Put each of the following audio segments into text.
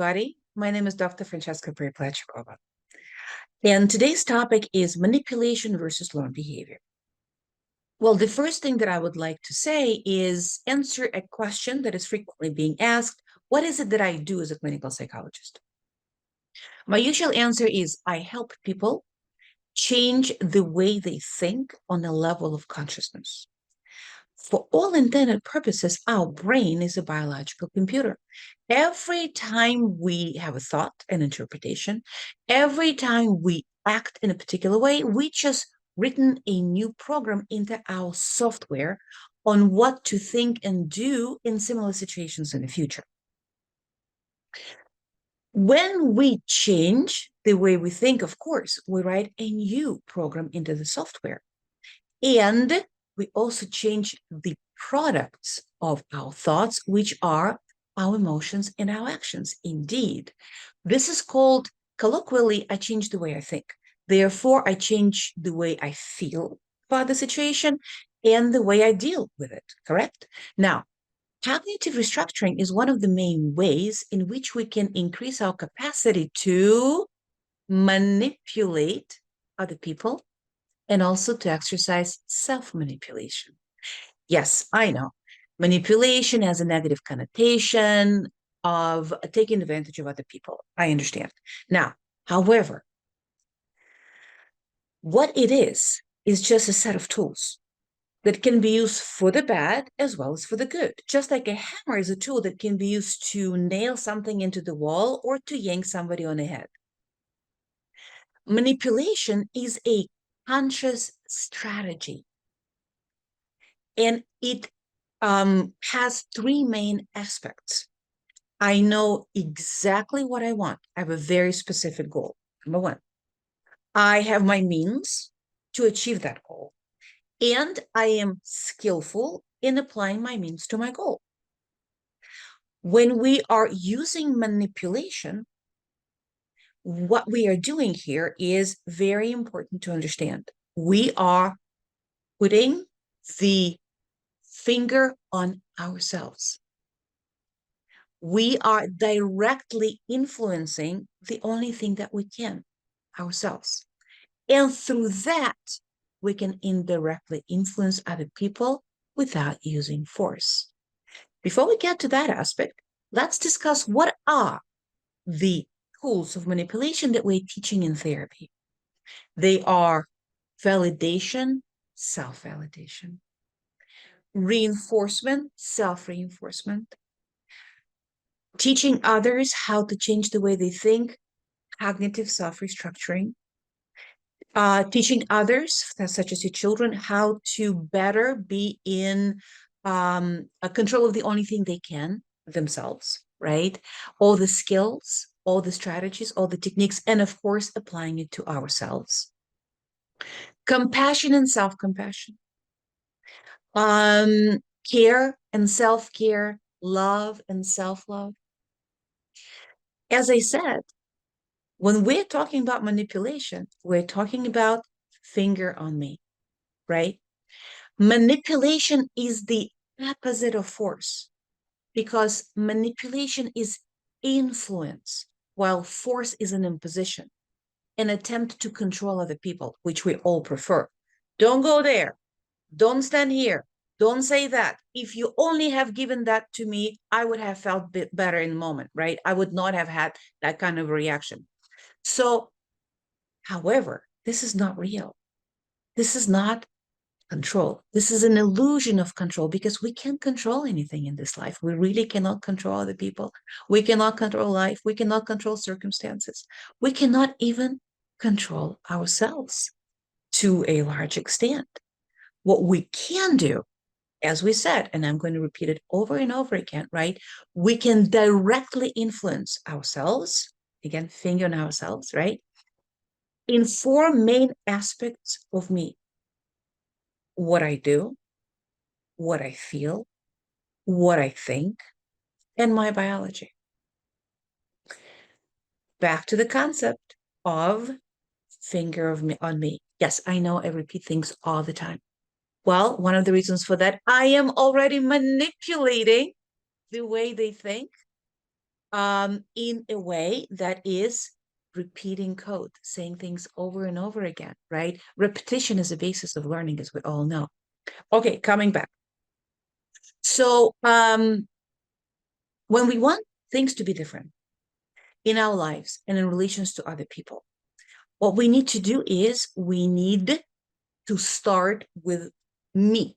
everybody. My name is Dr. Francheska Perepletchikova. And today's topic is manipulation versus learned behavior. Well, the first thing that I would like to say is answer a question that is frequently being asked. What is it that I do as a clinical psychologist? My usual answer is I help people change the way they think on a level of consciousness. For all intended purposes, our brain is a biological computer. Every time we have a thought, an interpretation, every time we act in a particular way, we just written a new program into our software on what to think and do in similar situations in the future. When we change the way we think, of course, we write a new program into the software. And we also change the products of our thoughts, which are our emotions and our actions. Indeed, this is called, colloquially, I change the way I think. Therefore, I change the way I feel about the situation and the way I deal with it, correct? Now, cognitive restructuring is one of the main ways in which we can increase our capacity to manipulate other people and also to exercise self-manipulation. Yes, I know. Manipulation has a negative connotation of taking advantage of other people. I understand. Now, however, what it is just a set of tools that can be used for the bad as well as for the good. Just like a hammer is a tool that can be used to nail something into the wall or to yank somebody on the head. Manipulation is a conscious strategy. And it has three main aspects. I know exactly what I want. I have a very specific goal. Number one, I have my means to achieve that goal. And I am skillful in applying my means to my goal. When we are using manipulation, what we are doing here is very important to understand. We are putting the finger on ourselves. We are directly influencing the only thing that we can, ourselves. And through that, we can indirectly influence other people without using force. Before we get to that aspect, let's discuss what are the tools of manipulation that we're teaching in therapy. They are validation, self-validation, reinforcement, self-reinforcement, teaching others how to change the way they think, cognitive self-restructuring, teaching others, such as your children, how to better be in control of the only thing they can, themselves, right? All the skills, all the strategies, all the techniques, and of course, applying it to ourselves. Compassion and self-compassion. Care and self-care, love and self-love. As I said, when we're talking about manipulation, we're talking about finger on me, right? Manipulation is the opposite of force because manipulation is influence, while force is an imposition, an attempt to control other people, which we all prefer. Don't go there. Don't stand here. Don't say that. If you only have given that to me, I would have felt better in the moment, right? I would not have had that kind of reaction. So, however, this is not real. This is not control. This is an illusion of control because we can't control anything in this life. We really cannot control other people. We cannot control life. We cannot control circumstances. We cannot even control ourselves to a large extent. What we can do, as we said, and I'm going to repeat it over and over again, right? We can directly influence ourselves, again, finger on ourselves, right? In four main aspects of me: what I do, what I feel, what I think, and my biology. Back to the concept of finger on me. Yes, I know I repeat things all the time. Well, one of the reasons for that, I am already manipulating the way they think, in a way that is repeating code, saying things over and over again, right? Repetition is the basis of learning, as we all know. Okay, coming back. So when we want things to be different in our lives and in relations to other people, what we need to do is we need to start with me,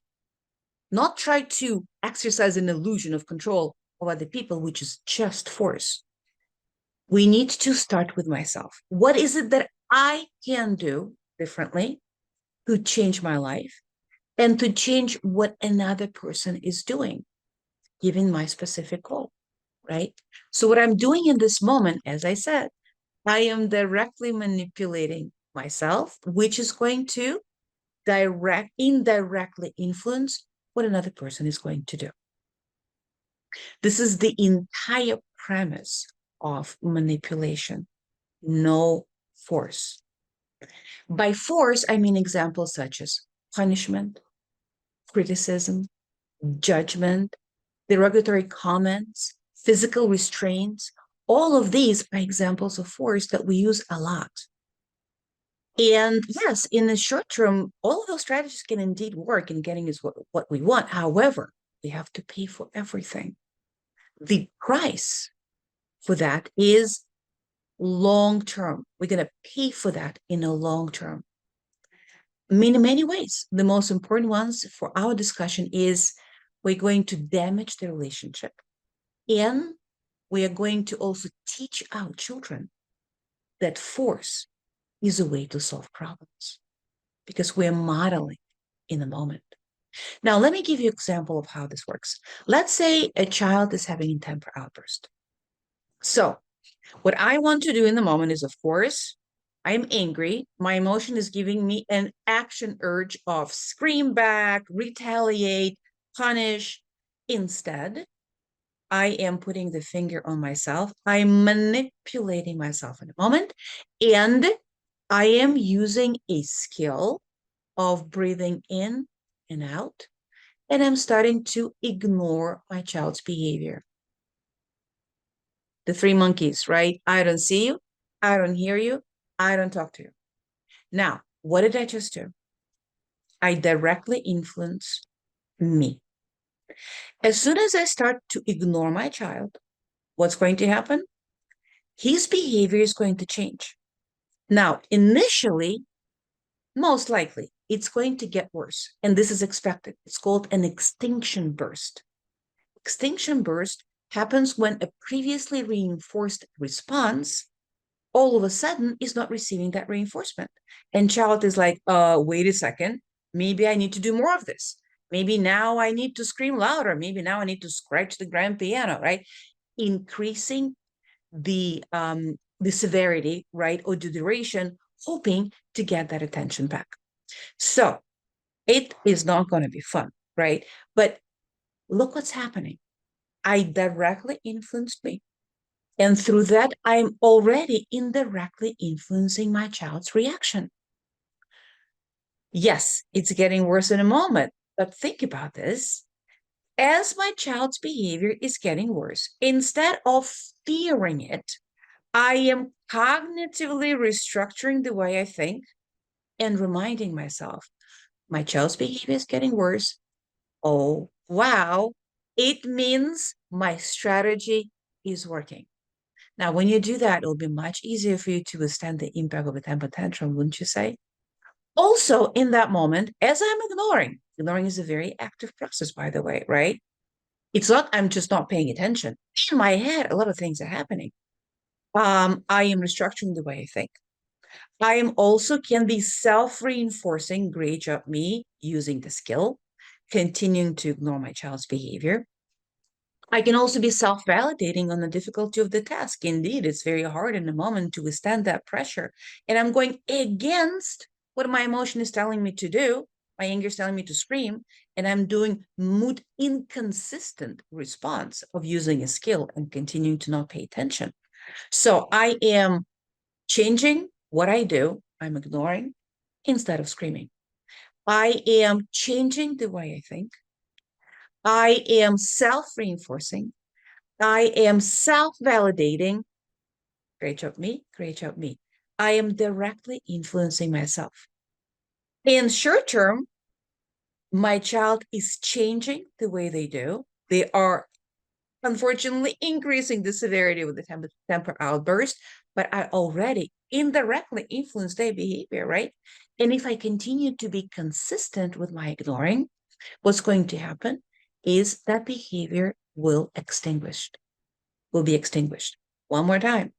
not try to exercise an illusion of control of other people, which is just force. We need to start with myself. What is it that I can do differently to change my life and to change what another person is doing, given my specific goal, right? So what I'm doing in this moment, as I said, I am directly manipulating myself, which is going to indirectly influence what another person is going to do. This is the entire premise of manipulation. No force. By force, I mean examples such as punishment, criticism, judgment, derogatory comments, physical restraints. All of these are examples of force that we use a lot. And yes, in the short term, all of those strategies can indeed work in getting us what we want. However, we have to pay for everything. The price for that is long term. We're going to pay for that in a long term. In many ways, the most important ones for our discussion is we're going to damage the relationship, and we are going to also teach our children that force is a way to solve problems because we're modeling in the moment. Now, let me give you an example of how this works. Let's say a child is having a temper outburst. So what I want to do in the moment is, of course, I'm angry. My emotion is giving me an action urge of scream back, retaliate, punish. Instead, I am putting the finger on myself. I'm manipulating myself in the moment. And I am using a skill of breathing in and out. And I'm starting to ignore my child's behavior. The three monkeys, right? I don't see you. I don't hear you. I don't talk to you. Now, what did I just do? I directly influence me. As soon as I start to ignore my child, what's going to happen? His behavior is going to change. Now, initially, most likely, it's going to get worse. And this is expected. It's called an extinction burst. Extinction burst happens when a previously reinforced response all of a sudden is not receiving that reinforcement. And child is like, wait a second, maybe I need to do more of this. Maybe now I need to scream louder. Maybe now I need to scratch the grand piano, right? Increasing the severity, right, or the duration, hoping to get that attention back. So it is not going to be fun, right? But look what's happening. I directly influenced me. And through that, I'm already indirectly influencing my child's reaction. Yes, it's getting worse in a moment, but think about this. As my child's behavior is getting worse, instead of fearing it, I am cognitively restructuring the way I think and reminding myself, my child's behavior is getting worse. Oh, wow. It means my strategy is working. Now, when you do that, it'll be much easier for you to withstand the impact of a temper tantrum, wouldn't you say? Also, in that moment, as I'm ignoring is a very active process, by the way, right? It's not, I'm just not paying attention. In my head, a lot of things are happening. I am restructuring the way I think. I am also can be self-reinforcing, great job me using the skill, continuing to ignore my child's behavior. I can also be self-validating on the difficulty of the task. Indeed, it's very hard in the moment to withstand that pressure. And I'm going against what my emotion is telling me to do. My anger is telling me to scream. And I'm doing mood inconsistent response of using a skill and continuing to not pay attention. So I am changing what I do. I'm ignoring instead of screaming. I am changing the way I think. I am self-reinforcing. I am self-validating. Great job, me. Great job, me. I am directly influencing myself. In short term, my child is changing the way they do. They are unfortunately increasing the severity of the temper outburst, but I already indirectly influence their behavior, right? And if I continue to be consistent with my ignoring, what's going to happen is that behavior will be extinguished. One more time.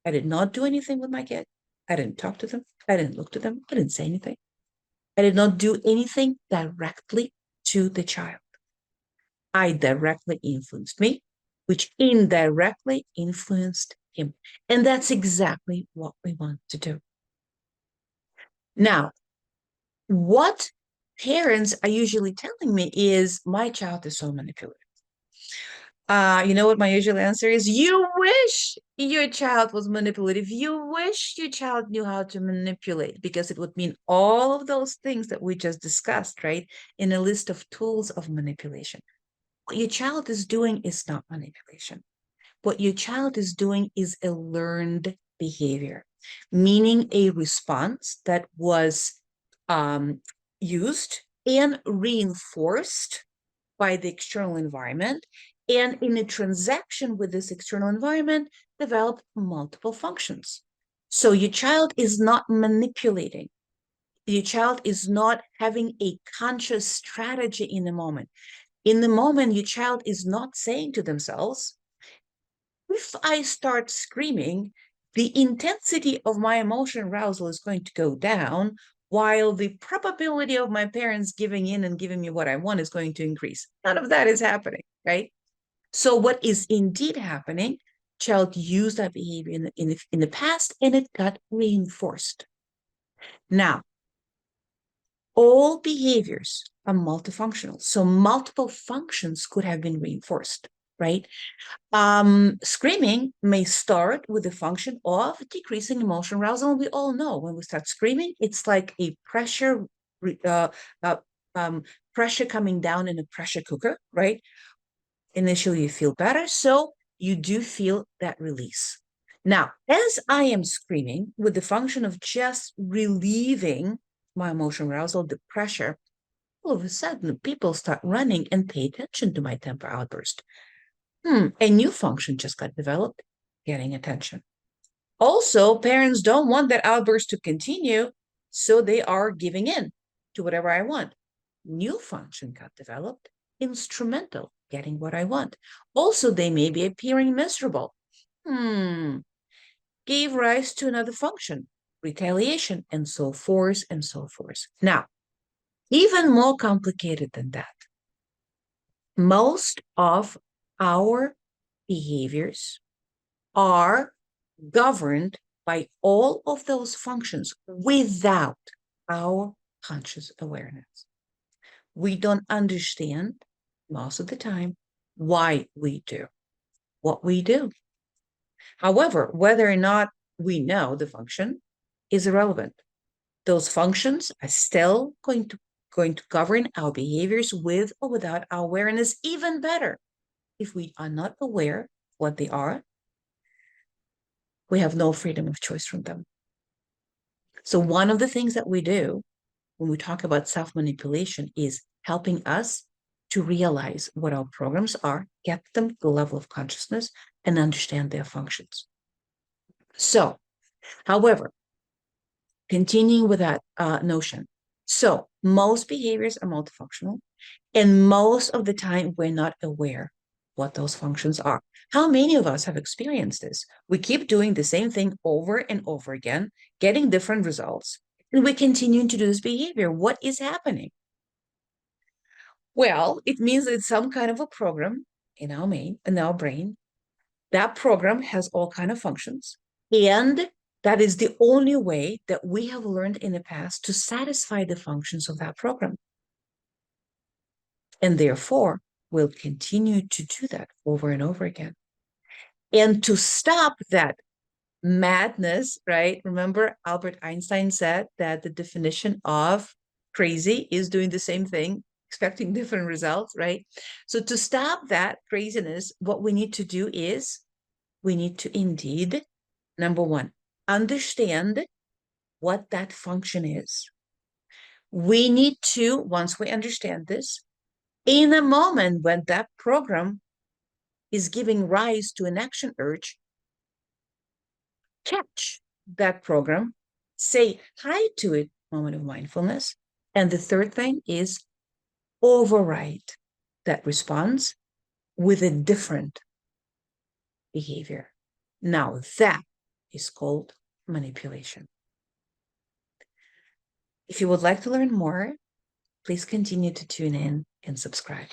I did not do anything with my kid. I didn't talk to them. I didn't look to them. I didn't say anything. I did not do anything directly to the child. I directly influenced me, which indirectly influenced him. And that's exactly what we want to do. Now, what parents are usually telling me is my child is so manipulative. You know what my usual answer is? You wish your child was manipulative. You wish your child knew how to manipulate, because it would mean all of those things that we just discussed, right? In a list of tools of manipulation. What your child is doing is not manipulation. What your child is doing is a learned behavior, meaning a response that was used and reinforced by the external environment, and in a transaction with this external environment, develop multiple functions. So your child is not manipulating. Your child is not having a conscious strategy in the moment. In the moment, your child is not saying to themselves, if I start screaming, the intensity of my emotion arousal is going to go down, while the probability of my parents giving in and giving me what I want is going to increase. None of that is happening, right? So what is indeed happening, child used that behavior in the past, and it got reinforced. Now, all behaviors are multifunctional. So multiple functions could have been reinforced, right? Screaming may start with the function of decreasing emotional arousal. And we all know when we start screaming, it's like a uh, uh, pressure coming down in a pressure cooker, right? Initially, you feel better, so you do feel that release. Now, as I am screaming with the function of just relieving my emotional arousal, the pressure, all of a sudden, people start running and pay attention to my temper outburst. A new function just got developed, getting attention. Also, parents don't want that outburst to continue, so they are giving in to whatever I want. New function got developed, instrumental, getting what I want. Also, they may be appearing miserable. Gave rise to another function, retaliation, and so forth and so forth. Now, even more complicated than that, most of our behaviors are governed by all of those functions without our conscious awareness. We don't understand most of the time why we do what we do. However, whether or not we know the function is irrelevant. Those functions are still going to govern our behaviors with or without our awareness. Even better, if we are not aware what they are, we have no freedom of choice from them. So one of the things that we do when we talk about self-manipulation is helping us to realize what our programs are, get them to the level of consciousness, and understand their functions. So, however, continuing with that notion. So most behaviors are multifunctional, and most of the time we're not aware what those functions are. How many of us have experienced this? We keep doing the same thing over and over again, getting different results, and we continue to do this behavior. What is happening? Well, it means that it's some kind of a program in our brain. That program has all kind of functions, and that is the only way that we have learned in the past to satisfy the functions of that program. And therefore, we'll continue to do that over and over again. And to stop that madness, right? Remember, Albert Einstein said that the definition of crazy is doing the same thing expecting different results, right? So to stop that craziness, what we need to do is we need to indeed, number one, understand what that function is. We need to, once we understand this, in a moment when that program is giving rise to an action urge, catch that program, say hi to it, moment of mindfulness. And the third thing is override that response with a different behavior. Now that is called manipulation. If you would like to learn more, please continue to tune in and subscribe.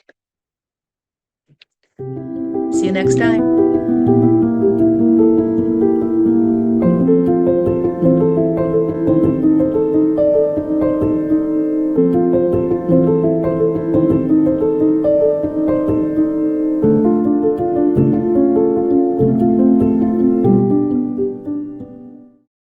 See you next time.